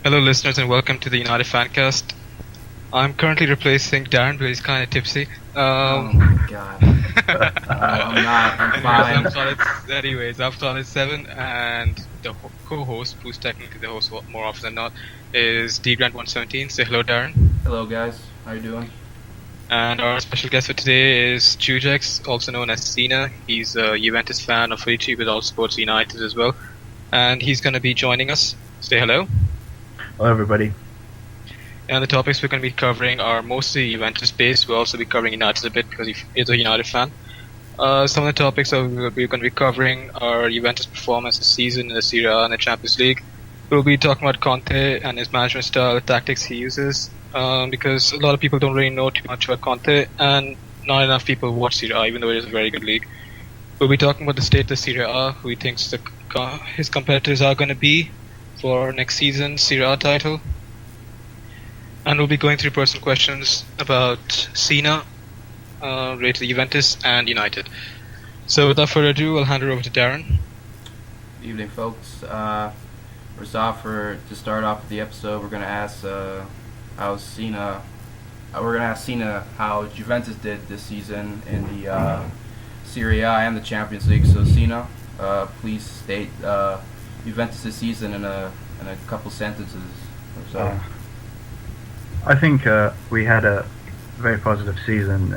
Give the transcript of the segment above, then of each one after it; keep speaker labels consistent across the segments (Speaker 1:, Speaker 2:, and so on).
Speaker 1: Hello, listeners, and welcome to the United Fancast. I'm currently replacing Darren, but he's kind of tipsy.
Speaker 2: Oh my god. I'm not. I'm fine.
Speaker 1: I'm solid 7, and the co-host, who's technically the host more often than not, is dgrant117. Say hello, Darren.
Speaker 2: Hello, guys. How you doing?
Speaker 1: And our special guest for today is Jujex, also known as Cena. He's a Juventus fan of Felici, but also supports United as well. And he's going to be joining us. Say hello.
Speaker 3: Hello, everybody.
Speaker 1: And the topics we're going to be covering are mostly Juventus-based. We'll also be covering United a bit because he's a United fan. Some of the topics that we're going to be covering are Juventus' performance this season in the Serie A and the Champions League. We'll be talking about Conte and his management style, the tactics he uses, because a lot of people don't really know too much about Conte, and not enough people watch Serie A, even though it is a very good league. We'll be talking about the state of the Serie A, who he thinks his competitors are going to be for next season's Serie A title. And we'll be going through personal questions about Cena, related to Juventus and United. So without further ado, I'll hand it over to Darren.
Speaker 2: Good evening, folks. First off, to start off with the episode, we're gonna ask how Cena. We're gonna ask Cena how Juventus did this season in the Serie A and the Champions League. So Cena, please state Juventus' season in a couple sentences or so.
Speaker 3: I think we had a very positive season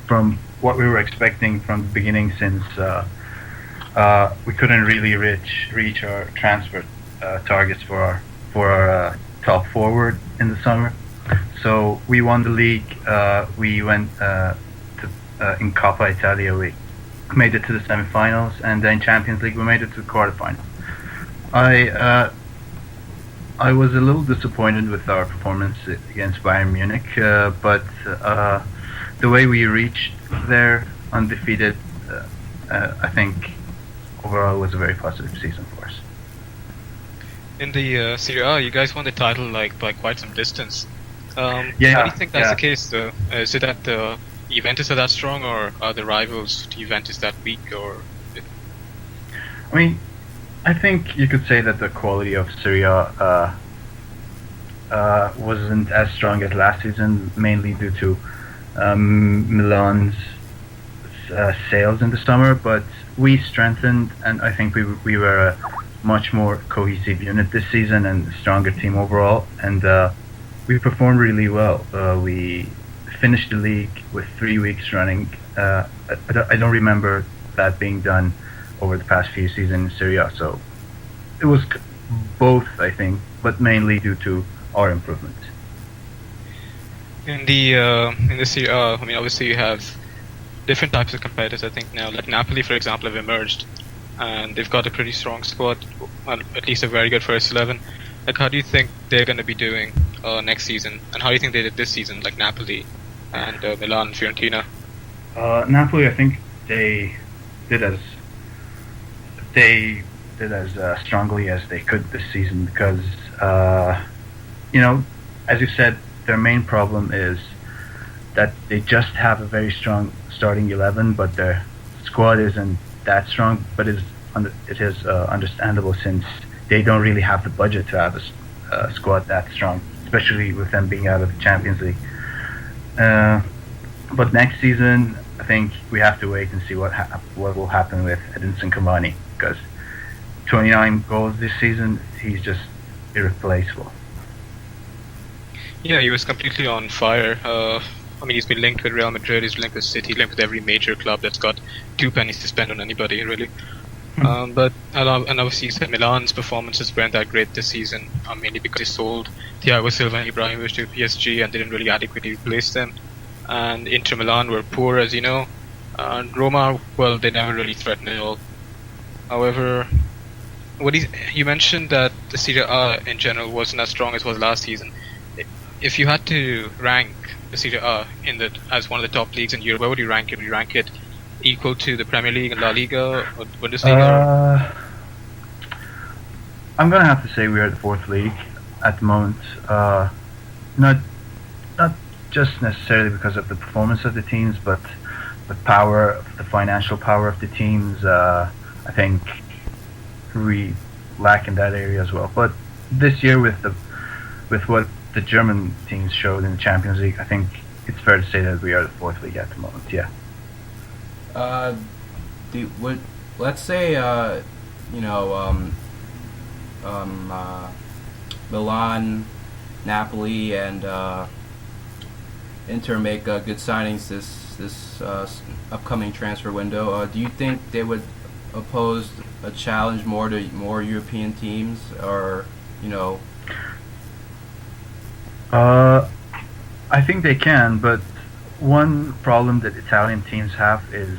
Speaker 3: from what we were expecting from the beginning, since we couldn't really reach our transfer targets for our top forward in the summer. So we won the league. We went in Coppa Italia. We made it to the semifinals, and then Champions League we made it to the quarterfinals. I was a little disappointed with our performance against Bayern Munich, but the way we reached there undefeated, I think overall was a very positive season for us.
Speaker 1: In the Serie A, you guys won the title by quite some distance.
Speaker 3: Yeah,
Speaker 1: how do you think that's the case, though? Is it that the Juventus are that strong, or are the rivals to Juventus that weak? Or
Speaker 3: I mean, I think you could say that the quality of Serie A wasn't as strong as last season, mainly due to Milan's sales in the summer. But we strengthened, and I think we were a much more cohesive unit this season and a stronger team overall. And we performed really well. We finished the league with 3 weeks running. I don't remember that being done over the past few seasons in Serie A, so it was both, I think, but mainly due to our improvement.
Speaker 1: in the Serie A, I mean, obviously you have different types of competitors. I think now, like Napoli, for example, have emerged, and they've got a pretty strong squad, well, at least a very good first 11. Like, how do you think they're going to be doing next season, and how do you think they did this season, like Napoli and Milan and Fiorentina?
Speaker 3: Napoli, I think they did as strongly as they could this season, because as you said, their main problem is that they just have a very strong starting 11, but their squad isn't that strong. But it is understandable, since they don't really have the budget to have a squad that strong, especially with them being out of the Champions League. But next season, I think we have to wait and see what will happen with Edinson Cavani, because 29 goals this season, he's just irreplaceable.
Speaker 1: Yeah, he was completely on fire. I mean, he's been linked with Real Madrid, he's linked with City, linked with every major club that's got 2 pennies to spend on anybody, really. But and obviously, you said Milan's performances weren't that great this season, mainly because they sold Thiago Silva and Ibrahimovic to PSG and didn't really adequately replace them. And Inter Milan were poor, as you know. And Roma, well, they never really threatened at all. However, you mentioned that the Serie A in general wasn't as strong as it was last season. If you had to rank the Serie A as one of the top leagues in Europe, where would you rank it? Would you rank it equal to the Premier League and La Liga or Bundesliga?
Speaker 3: I'm gonna have to say we are the 4th league at the moment. Not just necessarily because of the performance of the teams, but the financial power of the teams. I think we lack in that area as well. But this year with what the German teams showed in the Champions League, I think it's fair to say that we are the fourth league at the moment. Yeah.
Speaker 2: Let's say you know Milan, Napoli, and Inter make good signings this upcoming transfer window. Do you think they would oppose a challenge more to more European teams, or you know?
Speaker 3: I think they can, but one problem that Italian teams have is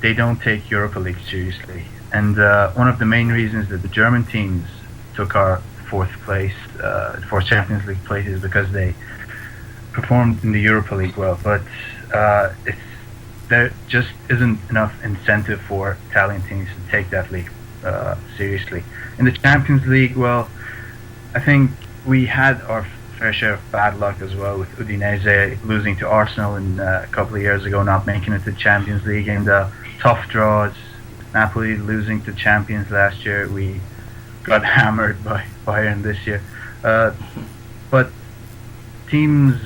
Speaker 3: they don't take Europa League seriously. And one of the main reasons that the German teams took our fourth Champions League place is because they performed in the Europa League well. But there just isn't enough incentive for Italian teams to take that league seriously. In the Champions League, well, I think we had our fair share of bad luck as well, with Udinese losing to Arsenal a couple of years ago, not making it to the Champions League, and tough draws. Napoli losing to champions last year. We got hammered by Bayern this year. But teams,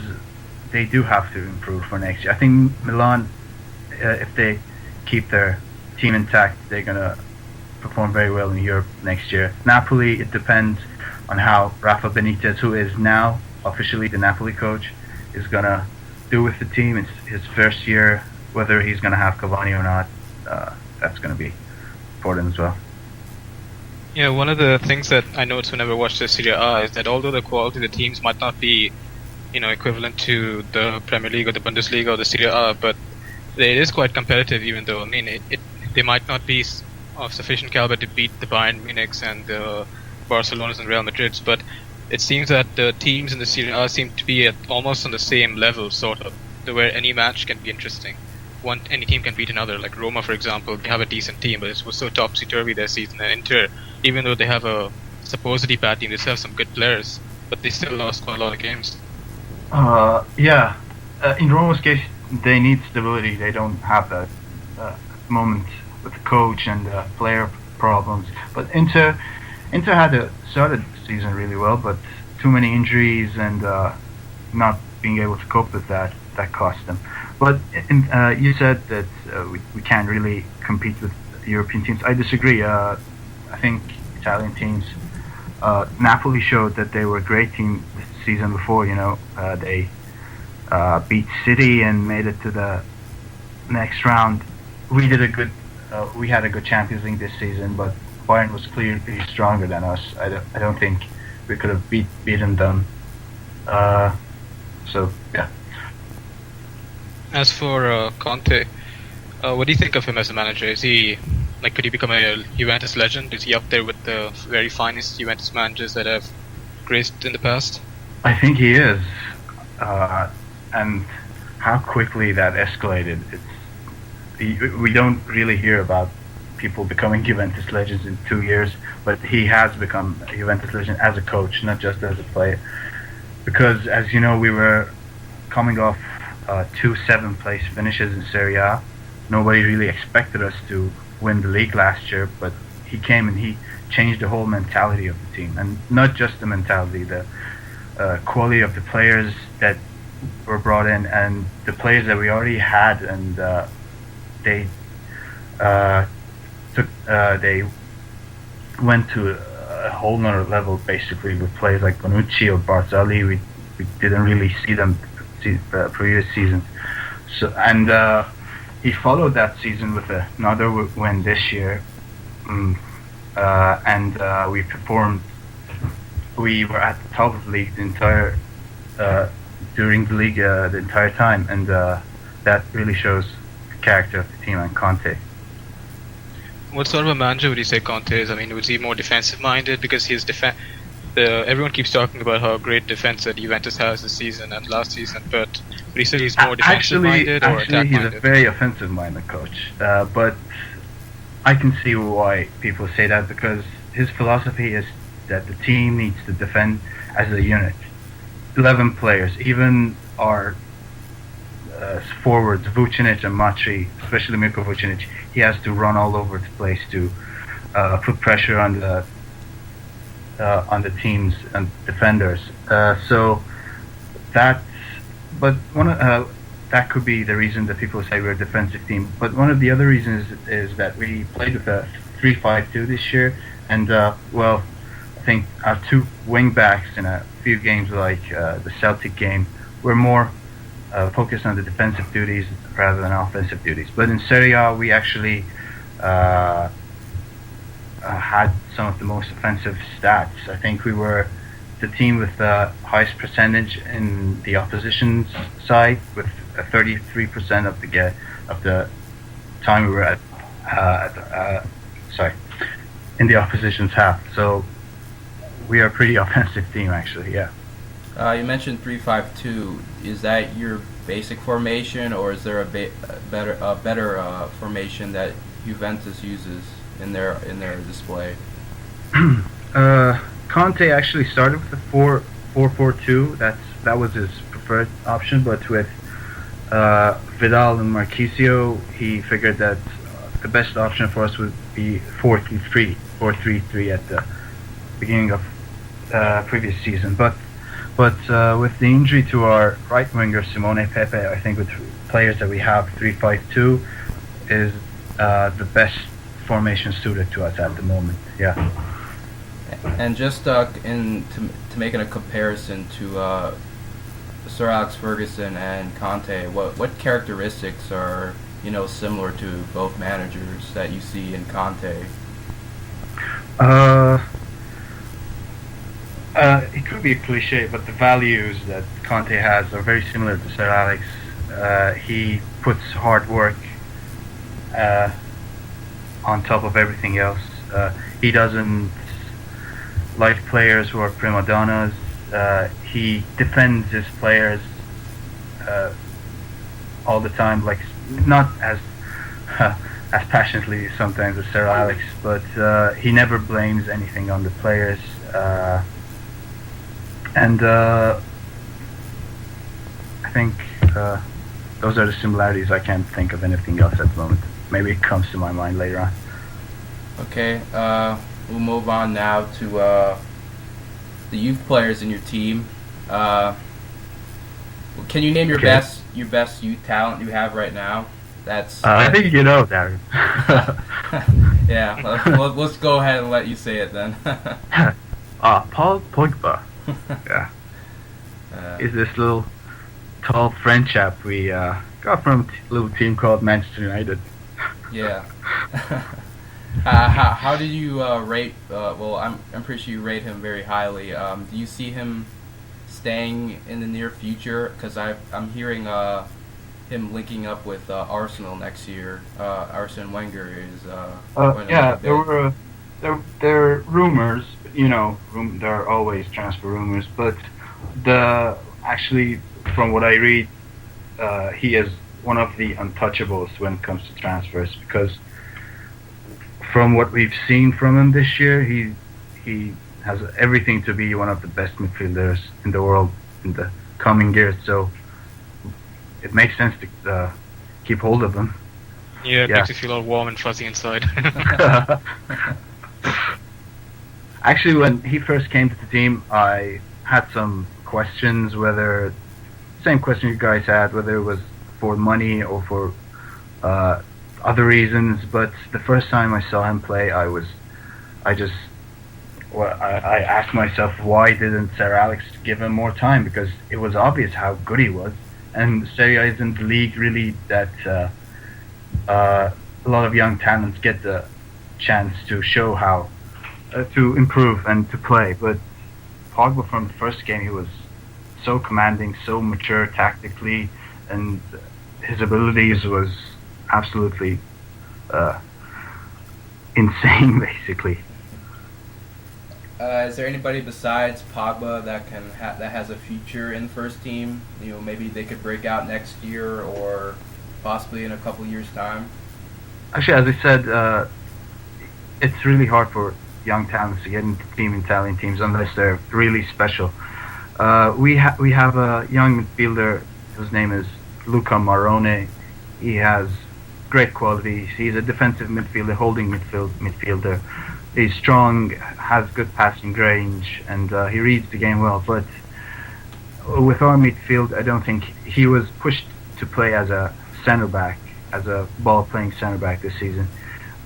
Speaker 3: they do have to improve for next year. I think Milan, if they keep their team intact, they're going to perform very well in Europe next year. Napoli, it depends on how Rafa Benitez, who is now officially the Napoli coach, is going to do with the team. It's his first year. Whether he's going to have Cavani or not, that's going to be important as well.
Speaker 1: Yeah, one of the things that I noticed whenever I watch the Serie A is that although the quality of the teams might not be, equivalent to the Premier League or the Bundesliga or the Serie A, but it is quite competitive. Even though they might not be of sufficient caliber to beat the Bayern Munichs and the Barcelonas and Real Madrids, but it seems that the teams in the Serie A seem to be almost on the same level, sort of, where any match can be interesting. Any team can beat another. Like Roma, for example, they have a decent team, but it was so topsy-turvy this season. And Inter, even though they have a supposedly bad team, they still have some good players, but they still lost quite a lot of games.
Speaker 3: Yeah. In Roma's case, they need stability. They don't have that moment with the coach and player problems. But Inter had started the season really well, but too many injuries and not being able to cope with that cost them. But you said that we can't really compete with European teams. I disagree. I think Italian teams, Napoli showed that they were a great team this season before. They beat City and made it to the next round. We had a good Champions League this season, but Bayern was clearly stronger than us. I don't think we could have beaten them. So yeah.
Speaker 1: As for Conte, what do you think of him as a manager? Is he could he become a Juventus legend? Is he up there with the very finest Juventus managers that have graced in the past?
Speaker 3: I think he is, and how quickly that escalated. We don't really hear about people becoming Juventus legends in 2 years, but he has become a Juventus legend as a coach, not just as a player. Because, as you know, we were coming off 2 7th-place finishes in Serie A. Nobody really expected us to win the league last year, but he came and he changed the whole mentality of the team, and not just the mentality, the quality of the players that were brought in and the players that we already had, and they went to a whole nother level basically with players like Bonucci or Barzagli. We didn't really see them previous seasons. So he followed that season with another win this year, and we performed. We were at the top of the league during the league the entire time, and that really shows the character of the team and Conte.
Speaker 1: What sort of a manager would you say Conte is? I mean, was he more defensive-minded? Because his everyone keeps talking about how great defense that Juventus has this season and last season, but would you say he's more defensive-minded or attack-minded?
Speaker 3: Actually, he's a very offensive-minded coach, but I can see why people say that, because his philosophy is that the team needs to defend as a unit. 11 players, even our forwards, Vucinic and Matri, especially Mirko Vucinic, he has to run all over the place to put pressure on the on the teams and defenders. So that, but that could be the reason that people say we're a defensive team. But one of the other reasons is that we played with a 3-5-2 this year, and well, I think our two wing backs in a few games like the Celtic game were more focused on the defensive duties rather than offensive duties. But in Serie A, we actually had some of the most offensive stats. I think we were the team with the highest percentage in the opposition's side, with 33% of the time we were in the opposition's half. So we are a pretty offensive team, actually. Yeah.
Speaker 2: You mentioned 3-5-2. Is that your basic formation, or is there a better formation that Juventus uses in their display?
Speaker 3: Conte actually started with the 4-4-2. That was his preferred option, but with Vidal and Marquisio, he figured that the best option for us would be 4-3-3 at the beginning of previous season. But with the injury to our right winger Simone Pepe, I think with players that we have, 3-5-2 is the best formation suited to us at the moment. Yeah.
Speaker 2: And just to making a comparison to Sir Alex Ferguson and Conte, what characteristics are similar to both managers that you see in Conte?
Speaker 3: It could be a cliche, but the values that Conte has are very similar to Sir Alex. He puts hard work on top of everything else. He doesn't like players who are prima donnas. He defends his players all the time, like not as as passionately sometimes as Sir Alex, but he never blames anything on the players. And I think those are the similarities. I can't think of anything else at the moment. Maybe it comes to my mind later on.
Speaker 2: Okay, we'll move on now to the youth players in your team. Can you name your best youth talent you have right now?
Speaker 3: I think you know, Darren.
Speaker 2: Yeah, let's go ahead and let you say it then.
Speaker 3: Paul Pogba. Yeah. He's this little tall French chap we got from a little team called Manchester United.
Speaker 2: Yeah. How did you rate? Well, I'm pretty sure you rate him very highly. Do you see him staying in the near future? Because I'm hearing him linking up with Arsenal next year. Arsene Wenger is.
Speaker 3: Yeah, there are rumors. There are always transfer rumors, but actually, from what I read, he is one of the untouchables when it comes to transfers, because from what we've seen from him this year, he has everything to be one of the best midfielders in the world in the coming years. So it makes sense to keep hold of him.
Speaker 1: Yeah, it makes you feel all warm and fuzzy inside.
Speaker 3: Actually, when he first came to the team, I had some questions, same question you guys had, whether it was for money or for other reasons. But the first time I saw him play, I asked myself, why didn't Sir Alex give him more time? Because it was obvious how good he was, and Serie A isn't the league really that a lot of young talents get the chance to show how to improve and to play. But Pogba, from the first game, he was so commanding, so mature tactically, and his abilities was absolutely insane, basically.
Speaker 2: Is there anybody besides Pogba that has a future in the first team? Maybe they could break out next year or possibly in a couple years' time.
Speaker 3: Actually, as I said, it's really hard for young talents to get into Italian teams unless they're really special. We have a young midfielder whose name is Luca Marone. He has great qualities. He's a defensive midfielder, holding midfielder. He's strong, has good passing range, and he reads the game well. But with our midfield, I don't think he was pushed to play as a centre back, as a ball-playing centre back this season.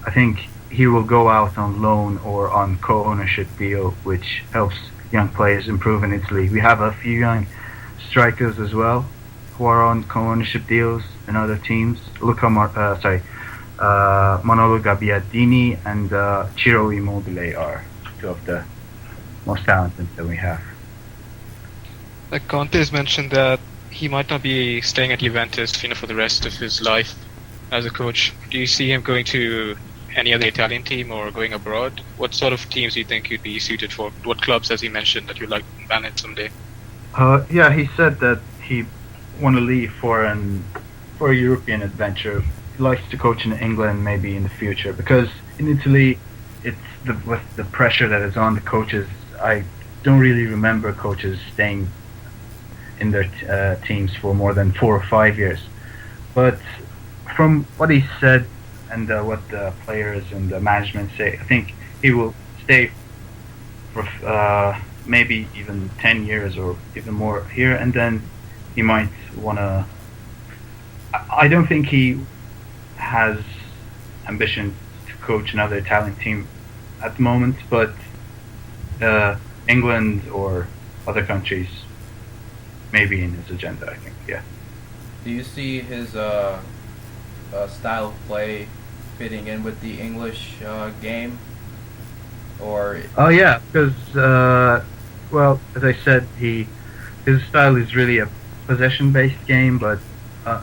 Speaker 3: I think he will go out on loan or on co-ownership deal, which helps young players improve in Italy. We have a few young strikers as well who are on co-ownership deals in other teams. Manolo Gabbiadini and Ciro Immobile are two of the most talented that we have.
Speaker 1: Like Conte has mentioned that he might not be staying at Juventus, for the rest of his life as a coach. Do you see him going to any other Italian team or going abroad? What sort of teams do you think he'd be suited for? What clubs has he mentioned that you'd like to manage someday?
Speaker 3: Yeah, he said that he want to leave for a European adventure. He likes to coach in England maybe in the future, because in Italy, with the pressure that is on the coaches. I don't really remember coaches staying in their teams for more than 4 or 5 years. But from what he said and what the players and the management say, I think he will stay for maybe even 10 years or even more here, and then he might want to... I don't think he has ambition to coach another Italian team at the moment, but England or other countries may be in his agenda, I think, yeah.
Speaker 2: Do you see his style of play fitting in with the English game? Or
Speaker 3: Oh yeah, because well, as I said, his style is really a possession-based game, but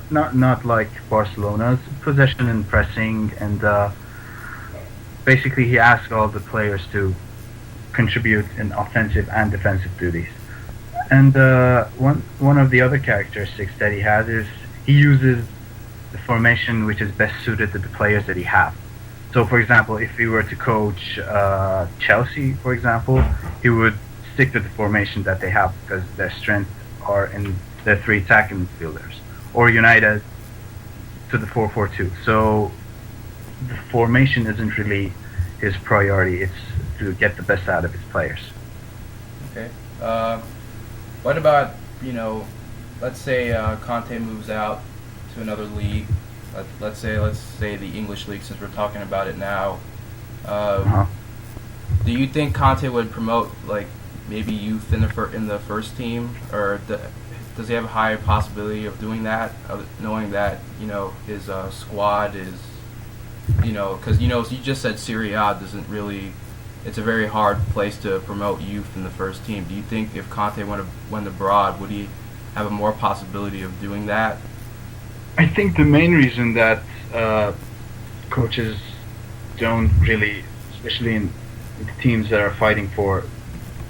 Speaker 3: not like Barcelona's possession and pressing, and basically he asks all the players to contribute in offensive and defensive duties. And one of the other characteristics that he has is he uses the formation which is best suited to the players that he has. So, for example, if he were to coach Chelsea, for example, he would stick to the formation that they have because their strengths are in their 3 attacking midfielders. Or United to the 4-4-2. So the formation isn't really his priority. It's to get the best out of his players.
Speaker 2: Okay. What about, let's say Conte moves out to another league. Let's say the English league, since we're talking about it now. Do you think Conte would promote maybe youth in the first team, or does he have a higher possibility of doing that, knowing that his squad is, because you just said Serie A doesn't really. It's a very hard place to promote youth in the first team. Do you think if Conte went abroad, would he have a more possibility of doing that?
Speaker 3: I think the main reason that coaches don't really, especially in the teams that are fighting for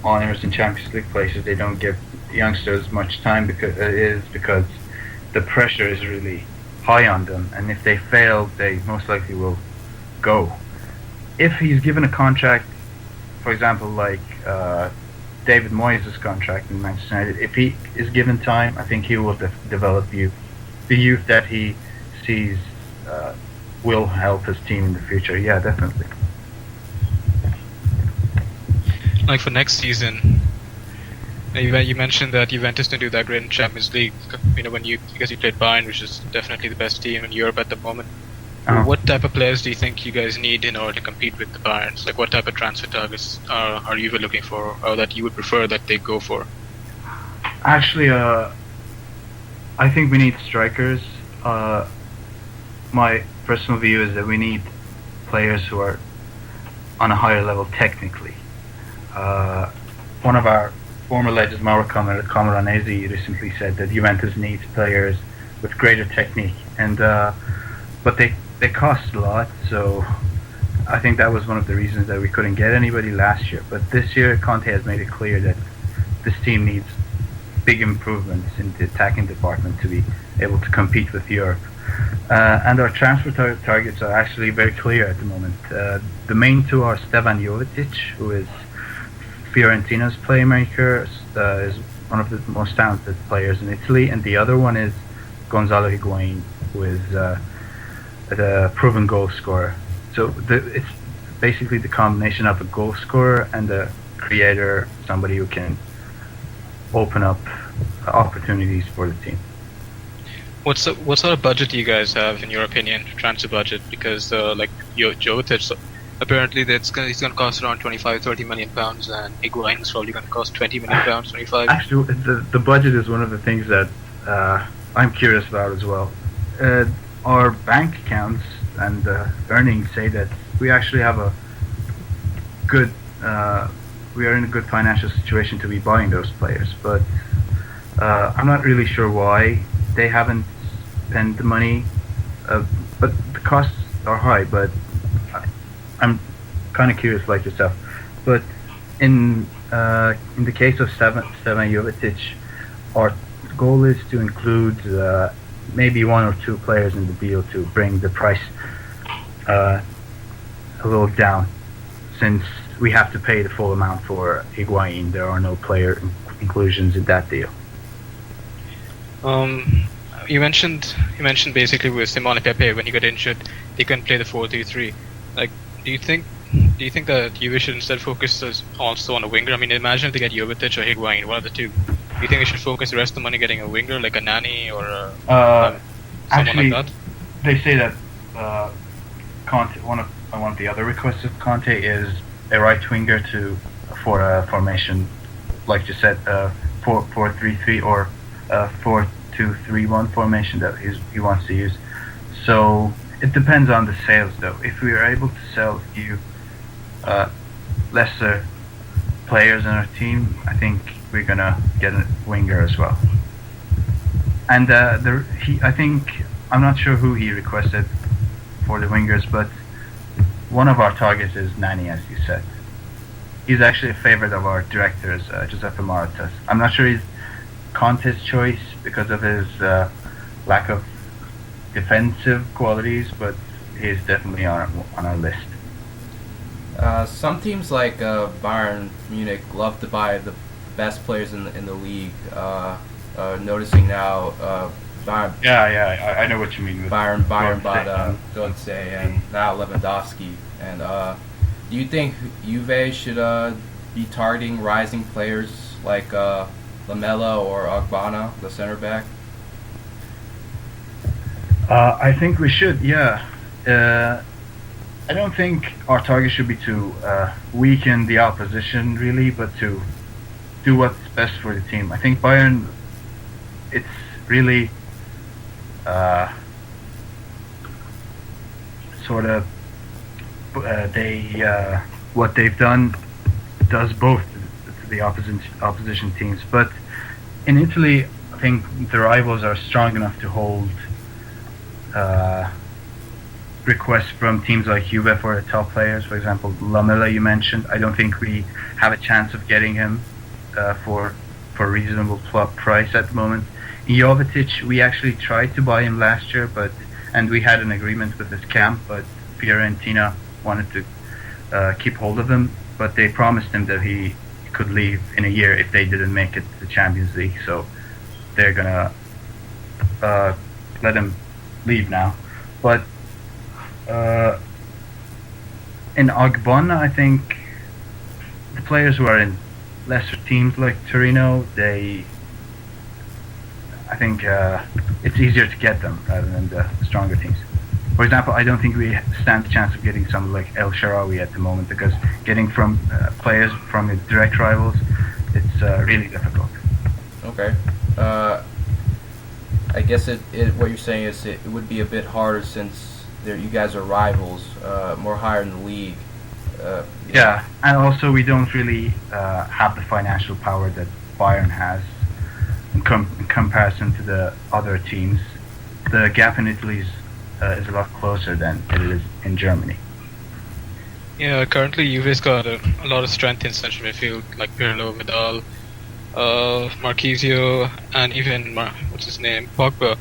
Speaker 3: honors in Champions League places, they don't give youngsters much time because the pressure is really high on them, and if they fail, they most likely will go. If he's given a contract, for example, like David Moyes' contract in Manchester United, if he is given time, I think he will develop youth. The youth that he sees will help his team in the future. Yeah, definitely.
Speaker 1: Like for next season, you mentioned that Juventus didn't do that great in Champions League. Because you played Bayern, which is definitely the best team in Europe at the moment. What type of players do you think you guys need in order to compete with the Bayerns? Like, what type of transfer targets are you looking for, or that you would prefer that they go for?
Speaker 3: Actually, I think we need strikers. My personal view is that we need players who are on a higher level technically. One of our former legends, Mauro Camoranesi, recently said that Juventus needs players with greater technique, and but they cost a lot, so I think that was one of the reasons that we couldn't get anybody last year. But this year, Conte has made it clear that this team needs big improvements in the attacking department to be able to compete with Europe. And our transfer targets are actually very clear at the moment. The main 2 are Stevan Jovetic, who is Fiorentina's playmaker, is one of the most talented players in Italy, and the other one is Gonzalo Higuain, who is a proven goal scorer. So basically the combination of a goal scorer and a creator, somebody who can open up opportunities for the team.
Speaker 1: What sort of budget do you guys have, in your opinion, transfer budget? Because like Juvetus, apparently he's going to cost around 25-30 million pounds, and Higuain is probably going to cost 20 million pounds, 25.
Speaker 3: Actually, the budget is one of the things that I'm curious about as well. Our bank accounts and earnings say that we actually have a good, we are in a good financial situation to be buying those players, but I'm not really sure why they haven't spent the money, but the costs are high, but I'm kind of curious like yourself. But in the case of Stevan Jovetic, our goal is to include maybe one or two players in the deal to bring the price a little down, since we have to pay the full amount for Higuain. There are no player inclusions in that deal.
Speaker 1: You mentioned basically with Simone Pepe, when he got injured, they couldn't play the 4-3-3. Like, do you think that Juve should instead focus also on a winger? I mean, imagine if they get Jovetic or Higuain, one of the two. Do you think they should focus the rest of the money getting a winger like a Nani or someone
Speaker 3: Actually,
Speaker 1: like that?
Speaker 3: they say that Conte, one of the other requests of Conte is a right winger for a formation, like you said, 4-3-3 or 4-2-3-1 formation that he wants to use. So it depends on the sales, though. If we are able to sell you lesser players in our team, I think we're gonna get a winger as well. And I think, I'm not sure who he requested for the wingers, but one of our targets is Nani, as you said. He's actually a favorite of our directors, Giuseppe Moratas. I'm not sure he's Conte's choice because of his lack of defensive qualities, but he's definitely on our list.
Speaker 2: Some teams like Bayern Munich love to buy the best players in the league. Noticing now, Bayern.
Speaker 3: Yeah, I know what you mean. With
Speaker 2: Bayern bought Götze and now Lewandowski. And do you think Juve should be targeting rising players like Lamela or Ogbonna, the center back?
Speaker 3: I think we should, yeah. I don't think our target should be to weaken the opposition, really, but to do what's best for the team. I think Bayern, it's really sort of what they've done does both to the opposition teams. But in Italy, I think the rivals are strong enough to hold requests from teams like Juve for the top players. For example, Lamela you mentioned. I don't think we have a chance of getting him for a reasonable price at the moment. Jovetic, we actually tried to buy him last year, and we had an agreement with his camp, but Fiorentina wanted to keep hold of him, but they promised him that he could leave in a year if they didn't make it to the Champions League, so they're gonna let him leave now. But in Ogbonna, I think the players who are in lesser teams like Torino, I think it's easier to get them rather than the stronger teams. For example, I don't think we stand a chance of getting someone like El Shaarawy at the moment, because getting from players from the direct rivals, it's really difficult.
Speaker 2: Okay. I guess what you're saying is it would be a bit harder since you guys are rivals, more higher in the league.
Speaker 3: Yeah, and also we don't really have the financial power that Bayern has in comparison to the other teams. The gap in Italy is a lot closer than it is in Germany.
Speaker 1: Yeah, currently Juve's got a lot of strength in central midfield, like Pirlo, Vidal, Marquisio, and even what's his name, Pogba.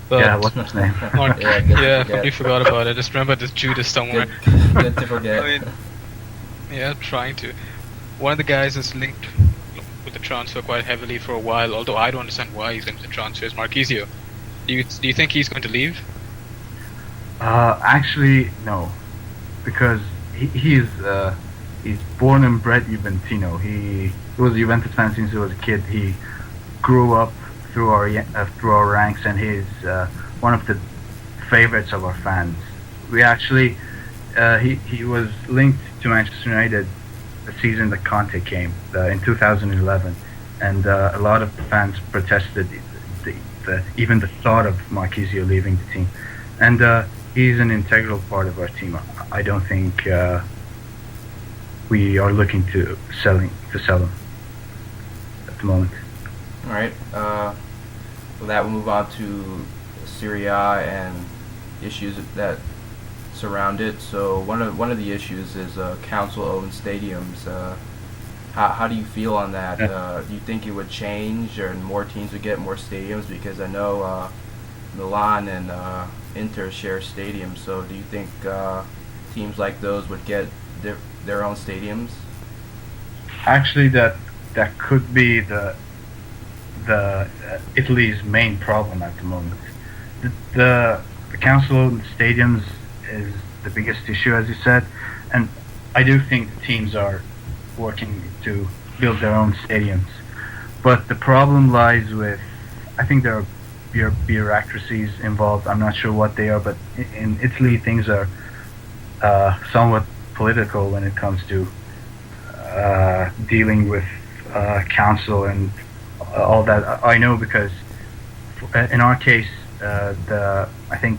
Speaker 1: But
Speaker 3: Yeah, what's his name?
Speaker 1: yeah, I completely forgot about it. I just remember this Judas somewhere.
Speaker 2: Good to forget.
Speaker 1: I mean, yeah, trying to. One of the guys is linked with the transfer quite heavily for a while, although I don't understand why he's linked to the transfer, is Marquisio. Do you think he's going to leave?
Speaker 3: Actually, no, because he's born and bred Juventino. He was a Juventus fan since he was a kid. He grew up through our ranks, and he's one of the favorites of our fans. We actually he was linked to Manchester United the season that Conte came in 2011, and a lot of the fans protested even the thought of Marchisio leaving the team, and he's an integral part of our team. I don't think we are looking to sell him at the moment.
Speaker 2: All right. With that, we'll move on to Serie A and issues that surround it. So one of the issues is council-owned stadiums. How do you feel on that? Do you think it would change, or more teams would get more stadiums? Because I know Milan and Inter share stadiums. So do you think teams like those would get their own stadiums?
Speaker 3: Actually, that could be the Italy's main problem at the moment. The council-owned stadiums is the biggest issue, as you said, and I do think the teams are working to build their own stadiums. But the problem lies with, I think there are bureaucracies involved. I'm not sure what they are, but in Italy things are somewhat political when it comes to dealing with council and all that. I know because in our case, I think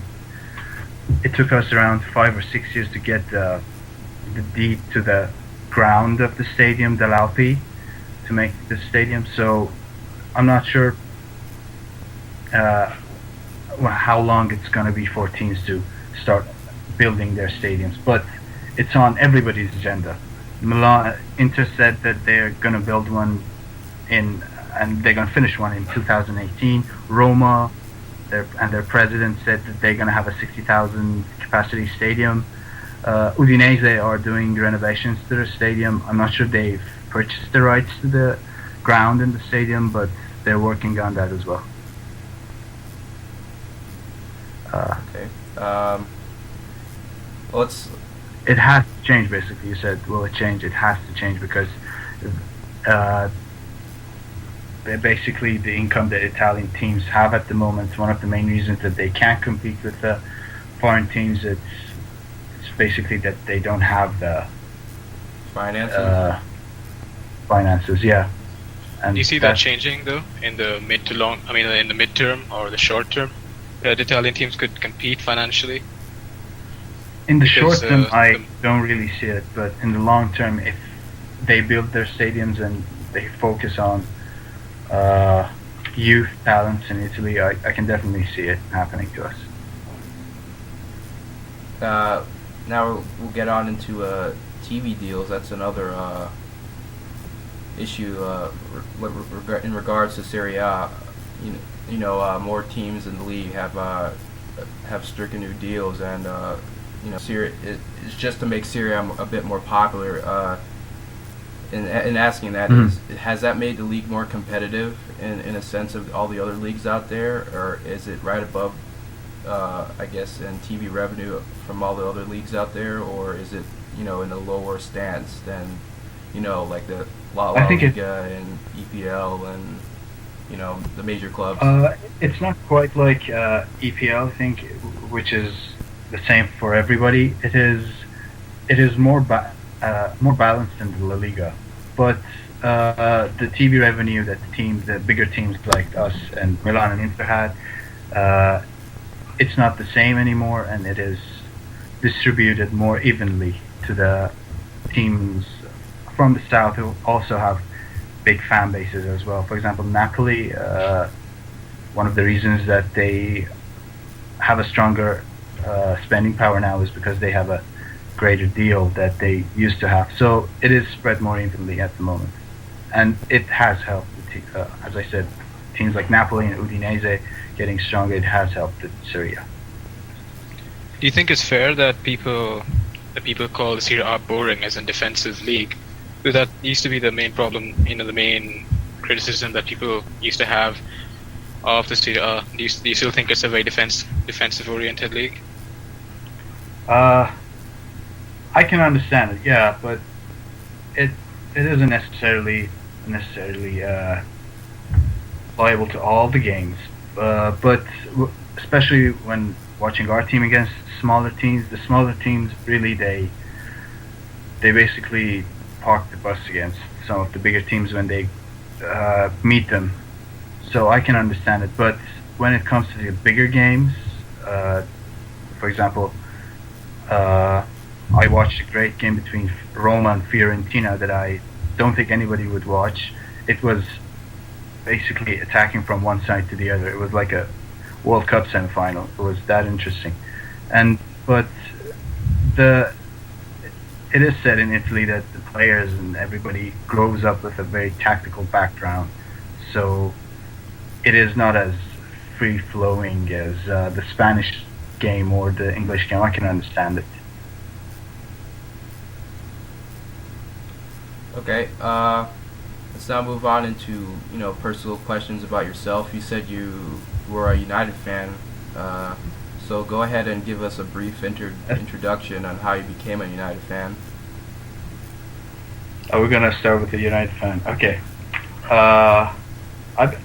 Speaker 3: it took us around 5 or 6 years to get the deed to the ground of the stadium, dell'Alpi, to make the stadium. So I'm not sure how long it's going to be for teams to start building their stadiums, but it's on everybody's agenda. Inter said that they're going to build one and they're going to finish one in 2018. Roma, their president said that they're going to have a 60,000 capacity stadium. Udinese are doing renovations to their stadium. I'm not sure they've purchased the rights to the ground in the stadium, but they're working on that as well.
Speaker 2: Okay. Well,
Speaker 3: it has to change, basically. You said, will it change? It has to change because basically the income that Italian teams have at the moment, one of the main reasons that they can't compete with the foreign teams, it's basically that they don't have the finances, yeah. And
Speaker 1: do you see that changing though in the in the midterm or the short term, that Italian teams could compete financially?
Speaker 3: In the short term, I don't really see it, but in the long term, if they build their stadiums and they focus on youth talents in Italy, I can definitely see it happening to us.
Speaker 2: Now we'll get on into TV deals. That's another issue in regards to Serie A. You know, more teams in the league have stricter new deals, and it's just to make Serie A a bit more popular. In asking that, has that made the league more competitive in a sense of all the other leagues out there, or is it right above, I guess, in TV revenue from all the other leagues out there, or is it in a lower stance than like the La Liga and EPL and the major clubs?
Speaker 3: It's not quite like EPL, I think, which is the same for everybody. It is more balanced than the La Liga, but the TV revenue that the bigger teams like us and Milan and Inter had, it's not the same anymore, and it is distributed more evenly to the teams from the south who also have big fan bases as well. For example, Napoli, one of the reasons that they have a stronger spending power now is because they have a greater deal that they used to have. So it is spread more evenly at the moment, and it has helped. As I said, teams like Napoli and Udinese getting stronger. It has helped the Serie A.
Speaker 1: Do you think it's fair that people call the Serie A boring as a defensive league? Because that used to be the main problem, the main criticism that people used to have of the Serie A. Do you still think it's a very defensive-oriented league?
Speaker 3: I can understand it, yeah, but it isn't necessarily liable to all the games. But especially when watching our team against smaller teams, the smaller teams really they basically park the bus against some of the bigger teams when they meet them. So I can understand it, but when it comes to the bigger games, for example, I watched a great game between Roma and Fiorentina that I don't think anybody would watch. It was basically attacking from one side to the other. It was like a World Cup semi-final. It was that interesting. But it is said in Italy that the players and everybody grows up with a very tactical background. So it is not as free-flowing as the Spanish game or the English game. I can understand it.
Speaker 2: Okay, let's now move on into personal questions about yourself. You said you were a United fan, so go ahead and give us a brief introduction on how you became a United fan.
Speaker 3: Oh, we're gonna start with the United fan. Okay. I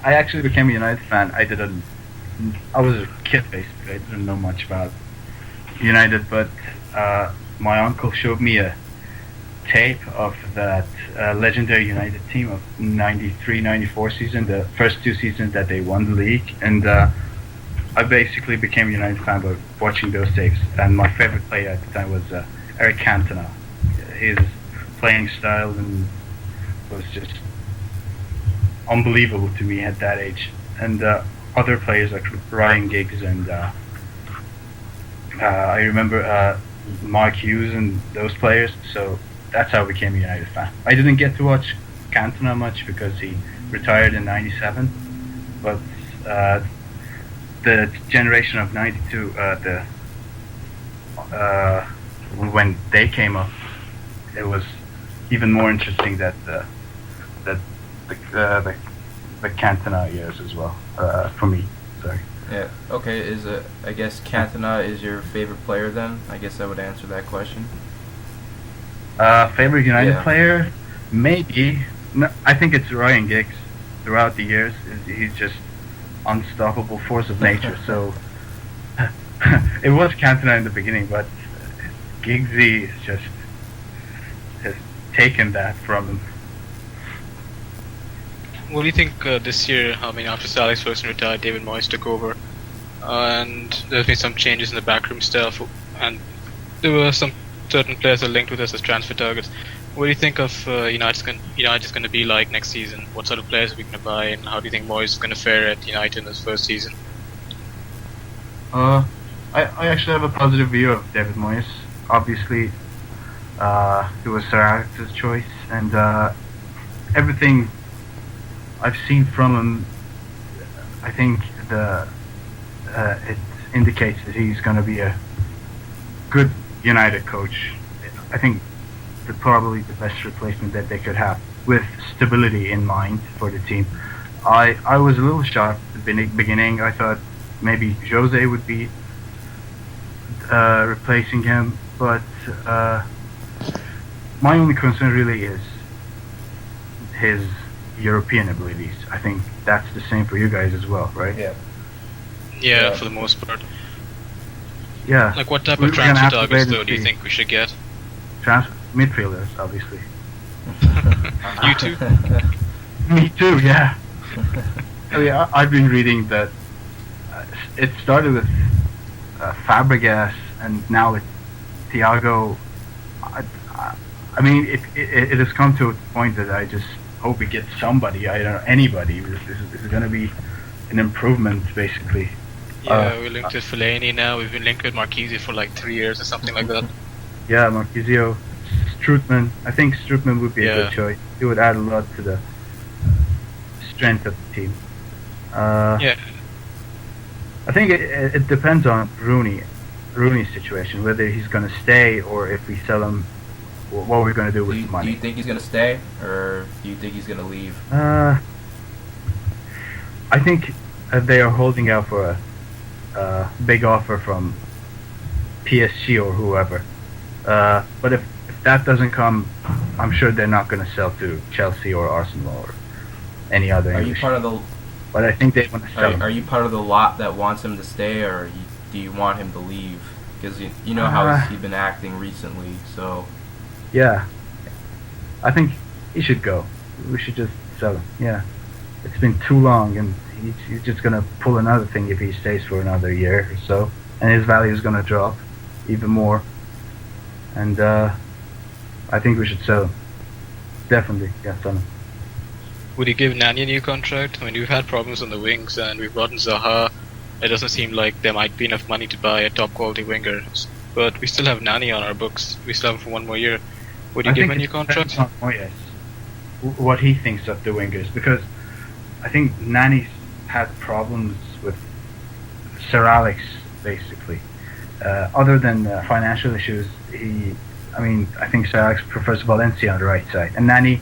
Speaker 3: actually became a United fan. I was a kid basically. I didn't know much about United, but my uncle showed me a tape of that legendary United team of 93-94 season, the first two seasons that they won the league, and I basically became a United fan by watching those tapes. And my favorite player at the time was Eric Cantona. His playing style and was just unbelievable to me at that age. And other players like Ryan Giggs and I remember Mark Hughes and those players. So that's how I became a United fan. I didn't get to watch Cantona much because he retired in '97, but the generation of '92, when they came up, it was even more interesting that the Cantona years as well for me. Sorry.
Speaker 2: Yeah. Okay. I guess Cantona is your favorite player then? I guess I would answer that question.
Speaker 3: Favorite United player? Maybe. No, I think it's Ryan Giggs. Throughout the years, he's just unstoppable force of nature. So it was Cantona in the beginning, but Giggsy has taken that from him.
Speaker 1: What do you think this year? I mean, after Sir Alex Ferguson retired, David Moyes took over, and there's been some changes in the backroom staff, and there were some certain players are linked with us as transfer targets. What do you think of United's going to be like next season? What sort of players are we going to buy, and how do you think Moyes is going to fare at United in his first season?
Speaker 3: I actually have a positive view of David Moyes. Obviously, it was Sir Alex's choice, and everything I've seen from him, I think it indicates that he's going to be a good United coach. I think probably the best replacement that they could have, with stability in mind for the team. I was a little shocked at the beginning. I thought maybe Jose would be replacing him, but my only concern really is his European abilities. I think that's the same for you guys as well, right?
Speaker 1: Yeah, for the most part.
Speaker 3: Yeah.
Speaker 1: Like, what type of transfer targets, though, do you think we should get?
Speaker 3: Midfielders, obviously.
Speaker 1: You too?
Speaker 3: Me too, yeah. I mean, I've been reading that it started with Fabregas, and now with Thiago. I mean, it has come to a point that I just hope we get somebody. I don't know, anybody. This is going to be an improvement, basically.
Speaker 1: Yeah, we're linked with Fellaini now. We've been linked with Marquise for like 3 years or something like that.
Speaker 3: Yeah, Marquisio, Strootman. I think Strootman would be a good choice. He would add a lot to the strength of the team.
Speaker 1: Yeah.
Speaker 3: I think it depends on Rooney's situation, whether he's going to stay or if we sell him, what we're going to do with the money.
Speaker 2: Do you think he's going to stay, or do you think he's going to leave?
Speaker 3: I think they are holding out for a big offer from PSG or whoever. But if that doesn't come, I'm sure they're not going to sell to Chelsea or Arsenal or any other
Speaker 2: Are you
Speaker 3: English.
Speaker 2: part of the
Speaker 3: But I think they want to sell him.
Speaker 2: Are you part of the lot that wants him to stay, or do you want him to leave? Because you know how he's been acting recently. So
Speaker 3: Yeah, I think he should go. We should just sell him. Yeah, it's been too long, and he's just gonna pull another thing if he stays for another year or so, and his value is gonna drop even more. And I think we should sell him. Definitely, yeah, sell him.
Speaker 1: Would you give Nani a new contract? I mean, we've had problems on the wings, and we've gotten Zaha. It doesn't seem like there might be enough money to buy a top quality winger, but we still have Nani on our books. We still have him for one more year. Would you give him a new contract?
Speaker 3: On Moyes, what he thinks of the wingers, because I think Nani's had problems with Sir Alex, basically. Other than financial issues, I think Sir Alex prefers Valencia on the right side, and Nani,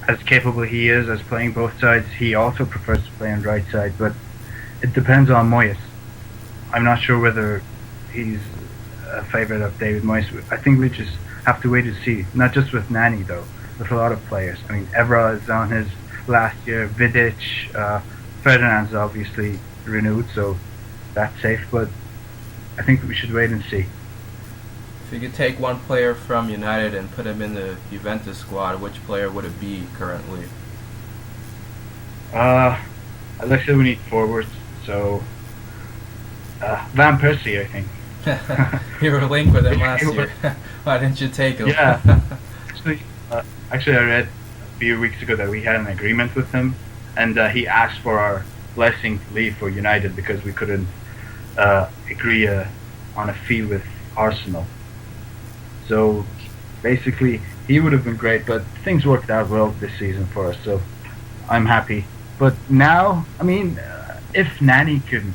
Speaker 3: as capable he is as playing both sides, he also prefers to play on the right side, but it depends on Moyes. I'm not sure whether he's a favourite of David Moyes. I think we just have to wait to see, not just with Nani though, with a lot of players. I mean, Evra is on his last year, Vidic, Ferdinand's obviously renewed, so that's safe, but I think we should wait and see.
Speaker 2: if you could take one player from United and put him in the Juventus squad, which player would it be currently?
Speaker 3: Let's say we need forwards, so Van Persie, I think.
Speaker 2: You were linked with him last year. Why didn't you take him?
Speaker 3: Yeah. Actually, I read a few weeks ago that we had an agreement with him, and he asked for our blessing to leave for United because we couldn't agree on a fee with Arsenal. So basically, he would have been great, but things worked out well this season for us, so I'm happy. But now, I mean, if Nani could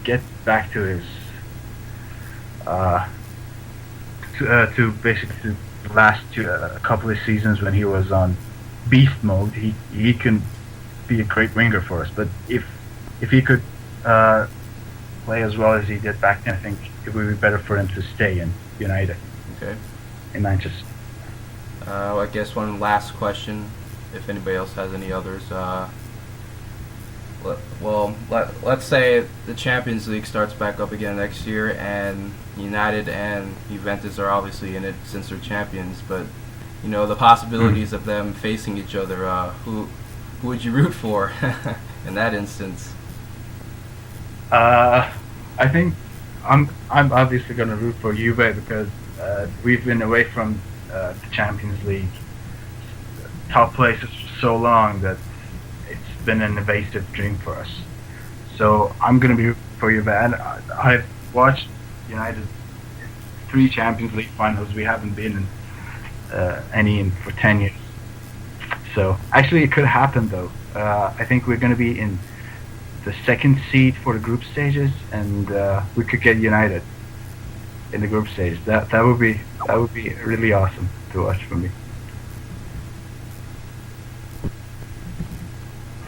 Speaker 3: get back to his to basically the last couple of seasons when he was on beast mode, he can be a great winger for us. But if he could play as well as he did back then, I think it would be better for him to stay in United.
Speaker 2: Okay.
Speaker 3: In Manchester.
Speaker 2: I guess one last question, if anybody else has any others. Let's say the Champions League starts back up again next year, and United and Juventus are obviously in it since they're champions. But you know the possibilities of them facing each other. Who would you root for in that instance?
Speaker 3: I think I'm obviously going to root for Juve because we've been away from the Champions League top places for so long that it's been an evasive dream for us. So I'm going to be rooting for Juve, and I've watched United 3 Champions League finals. We haven't been in any for 10 years. So actually, it could happen though. I think we're going to be in the second seed for the group stages, and we could get United in the group stage. That would be really awesome to watch for me.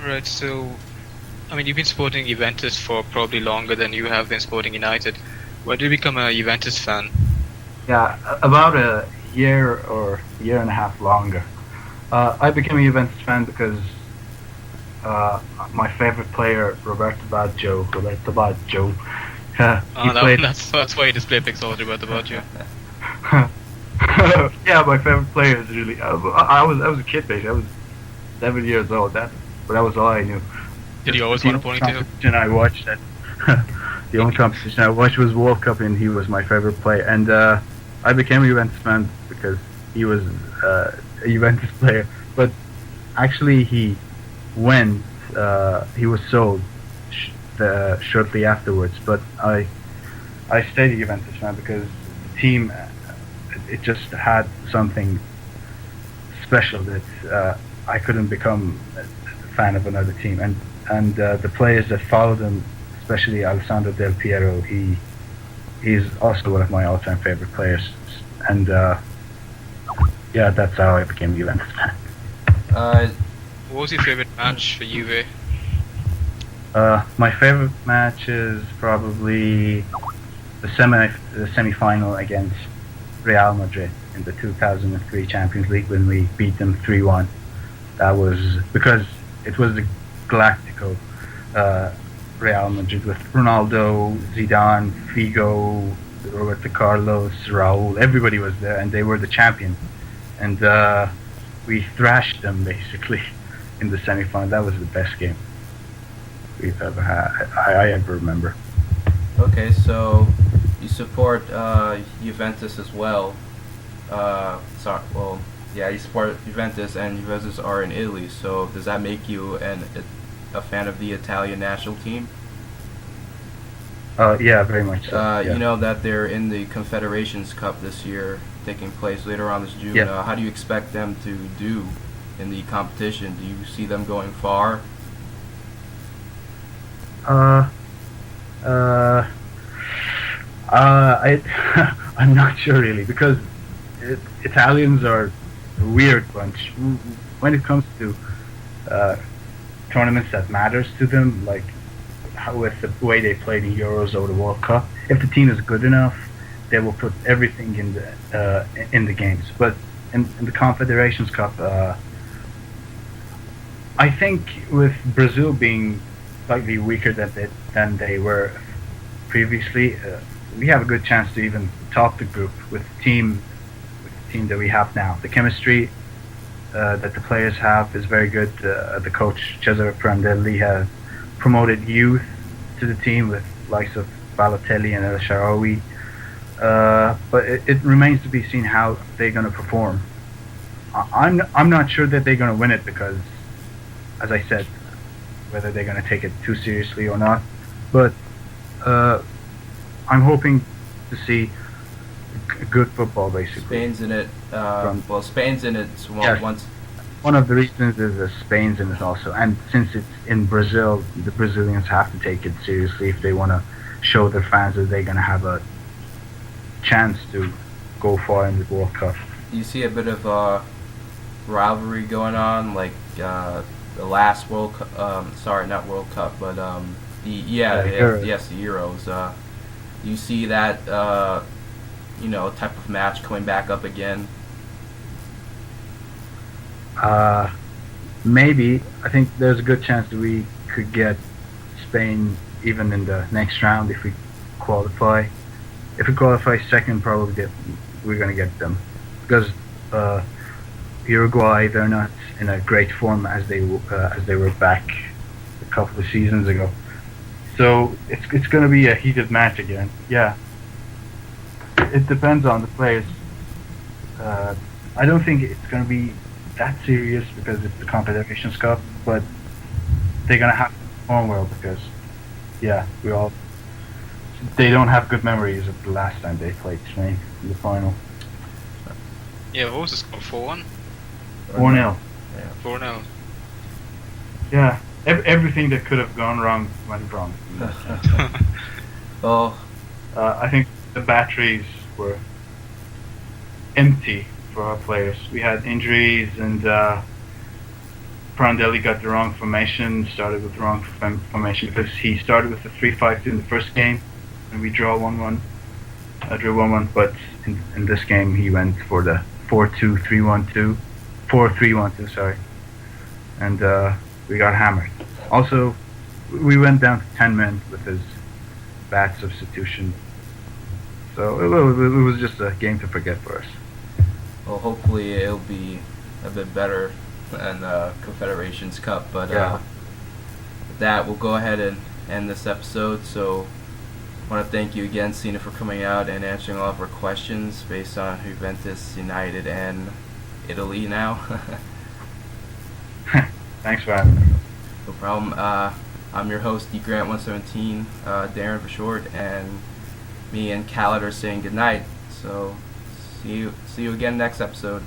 Speaker 1: Alright, so I mean, you've been supporting Juventus for probably longer than you have been supporting United. When did you become a Juventus fan?
Speaker 3: Yeah, about a year or year and a half longer. I became a Juventus fan because my favorite player, Roberto Baggio, he played.
Speaker 1: That's why you display pics all about Baggio.
Speaker 3: Yeah, my favorite player is really. I was a kid, basically. I was 7 years old. But that was all I knew.
Speaker 1: Did you always want a ponytail?
Speaker 3: I watched that. The only competition I watched was World Cup, and he was my favorite player. And I became a Juventus fan because he was a Juventus player. But actually, he was sold shortly afterwards. But I stayed a Juventus fan because the team, it just had something special that I couldn't become a fan of another team. And the players that followed him, especially Alessandro Del Piero, he's also one of my all-time favorite players. And yeah, that's how I became a Juventus fan.
Speaker 1: What was your favorite match for Juve?
Speaker 3: My favorite match is probably the semi-final against Real Madrid in the 2003 Champions League when we beat them 3-1. That was because it was the Galactico Real Madrid with Ronaldo, Zidane, Figo, Roberto Carlos, Raúl. Everybody was there, and they were the champion. And we thrashed them basically in the semi-final. That was the best game we've ever had. I ever remember.
Speaker 2: Okay, so you support Juventus as well. You support Juventus, and Juventus are in Italy. So does that make you a fan of the Italian national team?
Speaker 3: Yeah, very much so. Yeah.
Speaker 2: You know that they're in the Confederations Cup this year, taking place later on this June.
Speaker 3: Yeah.
Speaker 2: How do you expect them to do in the competition? Do you see them going far?
Speaker 3: I'm not sure really because Italians are a weird bunch. When it comes to tournaments that matters to them, like with the way they play the Euros or the World Cup, if the team is good enough, they will put everything in the games. But in the Confederations Cup, I think with Brazil being slightly weaker than they were previously, we have a good chance to even top the group with the team that we have now. The chemistry that the players have is very good. The coach Cesare Prandelli has promoted youth to the team with likes of Balotelli and El Shaarawy. But it remains to be seen how they're going to perform. I'm not sure that they're going to win it because, as I said, whether they're going to take it too seriously or not. But I'm hoping to see good football, basically.
Speaker 2: Spain's in it. Spain's in it once.
Speaker 3: One of the reasons is that Spain's in it also, and since it's in Brazil, the Brazilians have to take it seriously if they want to show their fans that they're going to have a chance to go far in the World Cup.
Speaker 2: You see a bit of rivalry going on, like the last World Cup. Sorry, not World Cup, but the Euros. You see that type of match coming back up again.
Speaker 3: Maybe. I think there's a good chance that we could get Spain even in the next round if we qualify. If we qualify second, probably we're going to get them. Because Uruguay, they're not in a great form as they were back a couple of seasons ago. So it's going to be a heated match again. Yeah. It depends on the players. I don't think it's going to be that serious because it's the Confederations Cup, but they're going to have to perform well because, they don't have good memories of the last time they played Spain in the final.
Speaker 1: Yeah, what was the score? 4-1?
Speaker 3: 4-0.
Speaker 2: Yeah.
Speaker 1: 4-0.
Speaker 3: Yeah, everything that could have gone wrong went wrong. I think the batteries were empty for our players. We had injuries, and Prandelli got the wrong formation, started with the wrong formation because he started with the 3-5-2 in the first game, and we drew 1-1. But in this game he went for the 4-2-3-1-2, 4-3-1-2, sorry, and we got hammered. Also, we went down to 10 men with his bad substitution. So it was just a game to forget for us.
Speaker 2: Well, hopefully it'll be a bit better than Confederations Cup. But with that, we'll go ahead and end this episode. So I want to thank you again, Sina, for coming out and answering all of our questions based on Juventus, United, and Italy now.
Speaker 3: Thanks for having me.
Speaker 2: No problem. I'm your host, DGrant117, Darren for short, and me and Khaled are saying goodnight. So see you again next episode.